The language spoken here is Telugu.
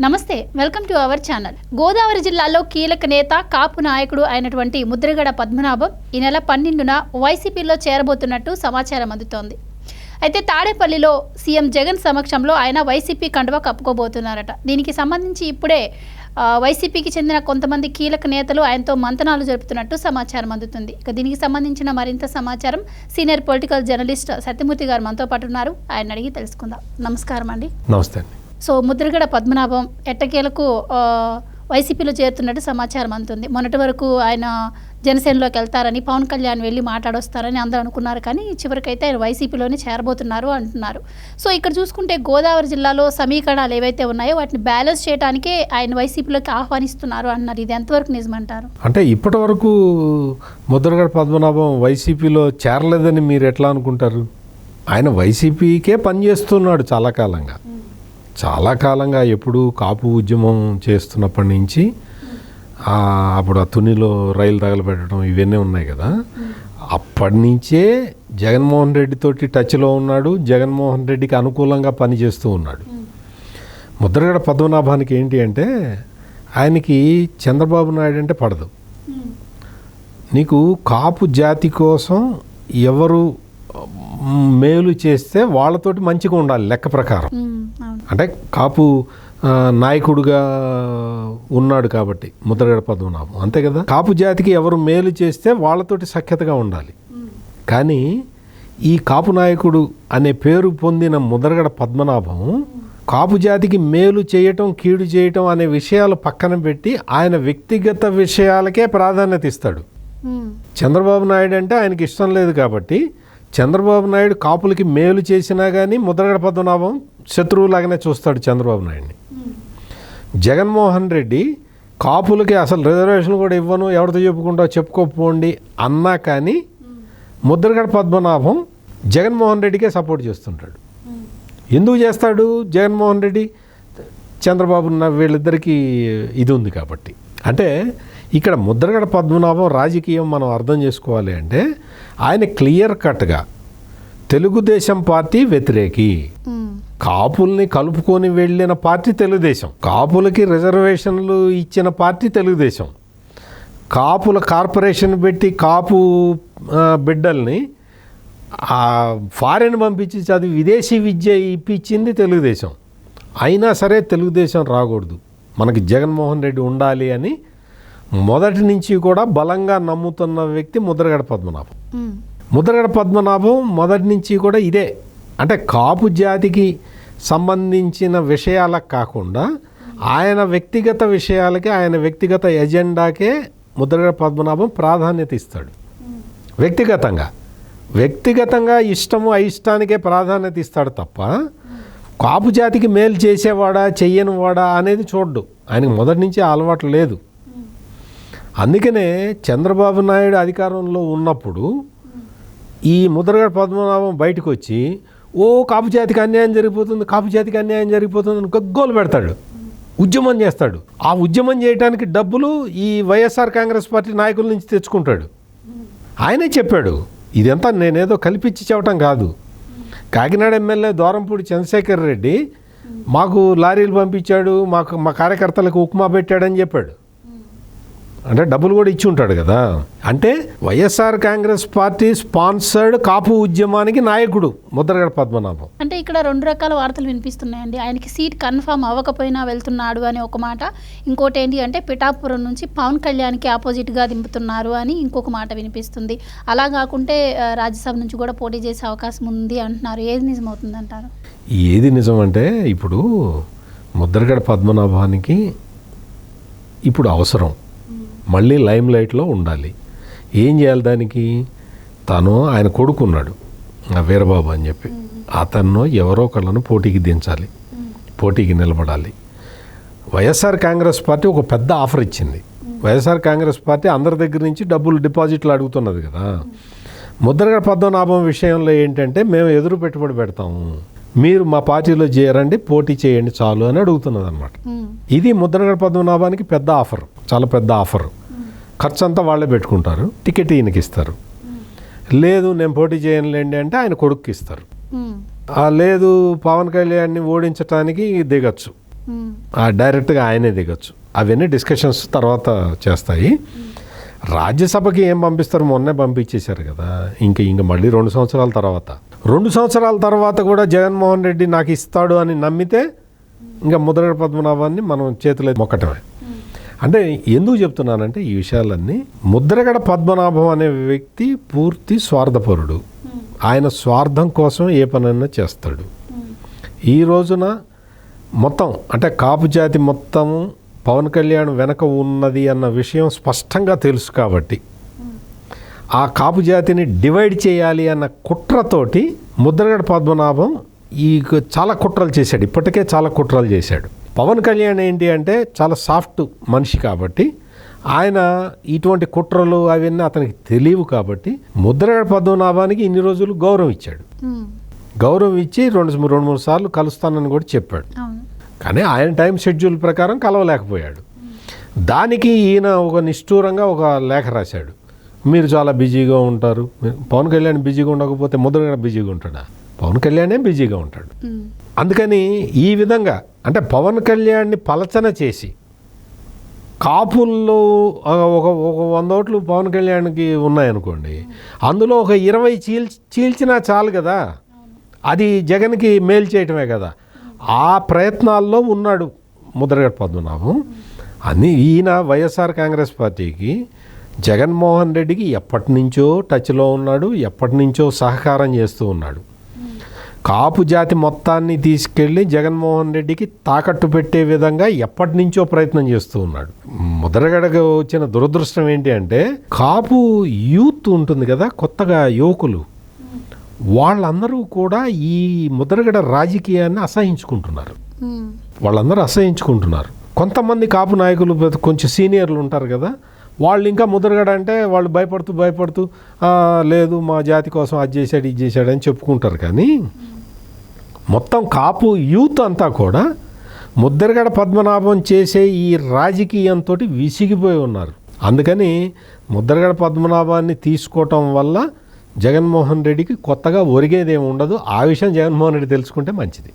నమస్తే, welcome to our channel. Godavari జిల్లాలో కీలక నేత, కాపు నాయకుడు అయినటువంటి ముద్రగడ పద్మనాభం ఈ నెల 12న వైసీపీలో చేరబోతున్నట్టు సమాచారం అందుతోంది. అయితే తాడేపల్లిలో సీఎం జగన్ సమక్షంలో ఆయన వైసీపీ కండువా కప్పుకోబోతున్నారట. దీనికి సంబంధించి ఇప్పుడే వైసీపీకి చెందిన కొంతమంది కీలక నేతలు ఆయనతో మంతనాలు జరుపుతున్నట్టు సమాచారం అందుతుంది. ఇక దీనికి సంబంధించిన మరింత సమాచారం సీనియర్ పొలిటికల్ జర్నలిస్ట్ సత్యమూర్తి గారు మనతో పాటు ఉన్నారు. ఆయన అడిగి తెలుసుకుందాం. నమస్కారం అండి. నమస్తే అండి. సో ముద్రగడ పద్మనాభం ఎట్టకేలకు వైసీపీలో చేరుతున్నట్టు సమాచారం అందుతుంది. మొన్నటి వరకు ఆయన జనసేనలోకి వెళ్తారని, పవన్ కళ్యాణ్ వెళ్ళి మాట్లాడొస్తారని అందరూ అనుకున్నారు. కానీ చివరికైతే ఆయన వైసీపీలోనే చేరబోతున్నారు అంటున్నారు. సో ఇక్కడ చూసుకుంటే గోదావరి జిల్లాలో సమీకరణాలు ఏవైతే ఉన్నాయో వాటిని బ్యాలెన్స్ చేయడానికే ఆయన వైసీపీలోకి ఆహ్వానిస్తున్నారు అన్నారు. ఇది ఎంతవరకు నిజమంటారు? అంటే ఇప్పటి వరకు ముద్రగడ పద్మనాభం వైసీపీలో చేరలేదని మీరు ఎట్లా అనుకుంటారు? ఆయన వైసీపీకే పనిచేస్తున్నాడు చాలా కాలంగా ఎప్పుడు కాపు ఉద్యమం చేస్తున్నప్పటి నుంచి అప్పుడు ఆ తునిలో రైలు తగలబెట్టడం ఇవన్నీ ఉన్నాయి కదా. అప్పటి నుంచే జగన్మోహన్ రెడ్డి తోటి టచ్లో ఉన్నాడు. జగన్మోహన్ రెడ్డికి అనుకూలంగా పనిచేస్తూ ఉన్నాడు. ముద్రగడ పద్మనాభానికి ఏంటి అంటే ఆయనకి చంద్రబాబు నాయుడు అంటే పడదు. నీకు కాపు జాతి కోసం ఎవరు మేలు చేస్తే వాళ్ళతోటి మంచిగా ఉండాలి లెక్క ప్రకారం. అంటే కాపు నాయకుడుగా ఉన్నాడు కాబట్టి ముద్రగడ పద్మనాభం, అంతే కదా. కాపు జాతికి ఎవరు మేలు చేస్తే వాళ్ళతోటి సఖ్యతగా ఉండాలి. కానీ ఈ కాపు నాయకుడు అనే పేరు పొందిన ముద్రగడ పద్మనాభం కాపు జాతికి మేలు చేయటం, కీడు చేయటం అనే విషయాలు పక్కన పెట్టి ఆయన వ్యక్తిగత విషయాలకే ప్రాధాన్యత ఇస్తాడు. చంద్రబాబు నాయుడు అంటే ఆయనకి ఇష్టం లేదు కాబట్టి చంద్రబాబు నాయుడు కాపులకి మేలు చేసినా కానీ ముద్రగడ పద్మనాభం శత్రువులాగానే చూస్తాడు చంద్రబాబు నాయుడిని. జగన్మోహన్ రెడ్డి కాపులకి అసలు రిజర్వేషన్ కూడా ఇవ్వను, ఎవరితో చెప్పుకోపోండి అన్నా కానీ ముద్రగడ పద్మనాభం జగన్మోహన్ రెడ్డికే సపోర్ట్ చేస్తుంటాడు. ఎందుకు చేస్తాడు? జగన్మోహన్ రెడ్డి చంద్రబాబు వీళ్ళిద్దరికీ ఇది ఉంది కాబట్టి. అంటే ఇక్కడ ముద్రగడ పద్మనాభం రాజకీయం మనం అర్థం చేసుకోవాలి అంటే ఆయన క్లియర్ కట్గా తెలుగుదేశం పార్టీ వ్యతిరేకి. కాపుల్ని కలుపుకొని వెళ్ళిన పార్టీ తెలుగుదేశం. కాపులకి రిజర్వేషన్లు ఇచ్చిన పార్టీ తెలుగుదేశం. కాపుల కార్పొరేషన్ పెట్టి కాపు బిడ్డల్ని ఫారెన్ పంపించి చదివి విదేశీ విద్య ఇప్పించింది తెలుగుదేశం. అయినా సరే తెలుగుదేశం రాకూడదు, మనకి జగన్మోహన్ రెడ్డి ఉండాలి అని మొదటి నుంచి కూడా బలంగా నమ్ముతున్న వ్యక్తి ముద్రగడ పద్మనాభం. ముద్రగడ పద్మనాభం మొదటి నుంచి కూడా ఇదే, అంటే కాపు జాతికి సంబంధించిన వ్యక్తిగత కాకుండా ఆయన వ్యక్తిగత విషయాలకి, ఆయన వ్యక్తిగత ఎజెండాకే ముద్రగడ పద్మనాభం ప్రాధాన్యత ఇస్తాడు. వ్యక్తిగతంగా ఇష్టము అయిష్టానికే ప్రాధాన్యత ఇస్తాడు తప్ప కాపు జాతికి మేలు చేసేవాడా చెయ్యనివాడా అనేది చూడ్డు. ఆయనకు మొదటి నుంచి అలవాటు లేదు. అందుకనే చంద్రబాబు నాయుడు అధికారంలో ఉన్నప్పుడు ఈ ముద్రగడ పద్మనాభం బయటకు వచ్చి కాపు జాతికి అన్యాయం జరిగిపోతుంది అని గగ్గోలు పెడతాడు, ఉద్యమం చేస్తాడు. ఆ ఉద్యమం చేయడానికి డబ్బులు ఈ వైఎస్ఆర్ కాంగ్రెస్ పార్టీ నాయకుల నుంచి తెచ్చుకుంటాడు. ఆయనే చెప్పాడు, ఇదంతా నేనేదో కల్పించి చెప్పటం కాదు. కాకినాడ ఎమ్మెల్యే దూరంపూడి చంద్రశేఖర్ రెడ్డి మాకు లారీలు పంపించాడు, మా కార్యకర్తలకు ఉప్మా పెట్టాడని చెప్పాడు. అంటే డబ్బులు కూడా ఇచ్చి ఉంటాడు కదా. అంటే వైఎస్ఆర్ కాంగ్రెస్ పార్టీ స్పాన్సర్డ్ కాపు ఉద్యమానికి నాయకుడు ముద్రగడ పద్మనాభం. అంటే ఇక్కడ రెండు రకాల వార్తలు వినిపిస్తున్నాయండి. ఆయనకి సీట్ కన్ఫర్మ్ అవ్వకపోయినా వెళ్తున్నాడు అని ఒక మాట, ఇంకోటి ఏంటి అంటే పిఠాపురం నుంచి పవన్ కళ్యాణ్కి ఆపోజిట్గా దింపుతున్నారు అని ఇంకొక మాట వినిపిస్తుంది. అలా కాకుంటే రాజ్యసభ నుంచి కూడా పోటీ చేసే అవకాశం ఉంది అంటున్నారు. ఏది నిజమవుతుంది అంటారు? ఏది నిజం అంటే ఇప్పుడు ముద్రగడ పద్మనాభానికి ఇప్పుడు అవసరం, మళ్ళీ లైమ్ లైట్లో ఉండాలి. ఏం చేయాలి దానికి? ఆయన కొడుకున్నాడు వీరబాబు అని చెప్పి, అతను ఎవరో ఒకళ్ళను పోటీకి దించాలి, పోటీకి నిలబడాలి. వైఎస్ఆర్ కాంగ్రెస్ పార్టీ ఒక పెద్ద ఆఫర్ ఇచ్చింది. వైఎస్ఆర్ కాంగ్రెస్ పార్టీ అందరి దగ్గర నుంచి డబ్బులు డిపాజిట్లు అడుగుతున్నది కదా. ముద్రగడ పద్మనాభం విషయంలో ఏంటంటే మేము ఎదురు పెట్టుబడి పెడతాము, మీరు మా పార్టీలో చేరండి, పోటీ చేయండి చాలు అని అడుగుతున్నది అనమాట. ఇది ముద్రగడ పద్మనాభానికి పెద్ద ఆఫర్, చాలా పెద్ద ఆఫర్. ఖర్చు అంతా వాళ్ళే పెట్టుకుంటారు, టికెట్ ఈయనకి ఇస్తారు. లేదు నేను పోటీ చేయనులేండి అంటే ఆయన కొడుక్కి ఇస్తారు. లేదు పవన్ కళ్యాణ్ని ఓడించడానికి దిగచ్చు, డైరెక్ట్గా ఆయనే దిగొచ్చు. అవన్నీ డిస్కషన్స్ తర్వాత చేస్తాయి. రాజ్యసభకి ఏం పంపిస్తారు, మొన్నే పంపించేశారు కదా. ఇంక మళ్ళీ 2 సంవత్సరాల తర్వాత కూడా జగన్మోహన్ రెడ్డి నాకు ఇస్తాడు అని నమ్మితే ఇంకా ముద్రగడ పద్మనాభాన్ని మనం చేతులు మొక్కటమే. అంటే ఎందుకు చెప్తున్నానంటే ఈ విషయాలన్నీ, ముద్రగడ పద్మనాభం అనే వ్యక్తి పూర్తి స్వార్థపరుడు. ఆయన స్వార్థం కోసం ఏ పనైనా చేస్తాడు. ఈ రోజున మొత్తం అంటే కాపు జాతి మొత్తము పవన్ కళ్యాణ్ వెనక ఉన్నది అన్న విషయం స్పష్టంగా తెలుసు కాబట్టి ఆ కాపు జాతిని డివైడ్ చేయాలి అన్న కుట్రతోటి ముద్రగడ పద్మనాభం చాలా కుట్రలు చేశాడు. ఇప్పటికే చాలా కుట్రలు చేశాడు. పవన్ కళ్యాణ్ ఏంటి అంటే చాలా సాఫ్ట్ మనిషి కాబట్టి ఆయన ఇటువంటి కుట్రలు అవన్నీ అతనికి తెలియవు కాబట్టి ముద్రగడ పద్మనాభానికి ఇన్ని రోజులు గౌరవం ఇచ్చాడు. గౌరవం ఇచ్చి 2-3 సార్లు కలుస్తానని కూడా చెప్పాడు. కానీ ఆయన టైం షెడ్యూల్ ప్రకారం కలవలేకపోయాడు. దానికి ఈయన ఒక నిష్ఠూరంగా ఒక లేఖ రాశాడు. మీరు చాలా బిజీగా ఉంటారు. పవన్ కళ్యాణ్ బిజీగా ఉండకపోతే ముద్రగడ బిజీగా ఉంటాడా? పవన్ కళ్యాణే బిజీగా ఉంటాడు. అందుకని ఈ విధంగా అంటే పవన్ కళ్యాణ్ని పలచన చేసి కాపుల్లో ఒక 100 ఓట్లు పవన్ కళ్యాణ్కి ఉన్నాయనుకోండి, అందులో ఒక 20 చీల్చినా చాలు కదా, అది జగన్కి మేలు చేయటమే కదా. ఆ ప్రయత్నాల్లో ఉన్నాడు ముద్రగడ పద్మనాభం. ఈయన వైఎస్ఆర్ కాంగ్రెస్ పార్టీకి జగన్మోహన్ రెడ్డికి ఎప్పటి నుంచో టచ్లో ఉన్నాడు, ఎప్పటి నుంచో సహకారం చేస్తూ ఉన్నాడు. కాపు జాతి మొత్తాన్ని తీసుకెళ్ళి జగన్మోహన్ రెడ్డికి తాకట్టు పెట్టే విధంగా ఎప్పటి నుంచో ప్రయత్నం చేస్తూ ఉన్నాడు. ముద్రగడకు వచ్చిన దురదృష్టం ఏంటి అంటే కాపు యూత్ ఉంటుంది కదా, కొత్తగా యువకులు, వాళ్ళందరూ కూడా ఈ ముద్రగడ రాజకీయాన్ని అసహించుకుంటున్నారు. కొంతమంది కాపు నాయకులు కొంచెం సీనియర్లు ఉంటారు కదా, వాళ్ళు ఇంకా ముద్రగడ అంటే వాళ్ళు భయపడుతూ లేదు మా జాతి కోసం అది చేశాడు ఇది చేశాడు అని చెప్పుకుంటారు. కానీ మొత్తం కాపు యూత్ అంతా కూడా ముద్రగడ పద్మనాభం చేసే ఈ రాజకీయంతో విసిగిపోయి ఉన్నారు. అందుకని ముద్రగడ పద్మనాభాన్ని తీసుకోవటం వల్ల జగన్మోహన్ రెడ్డికి కొత్తగా ఒరిగేదేమి ఉండదు. ఆ విషయం జగన్మోహన్ రెడ్డి తెలుసుకుంటే మంచిది.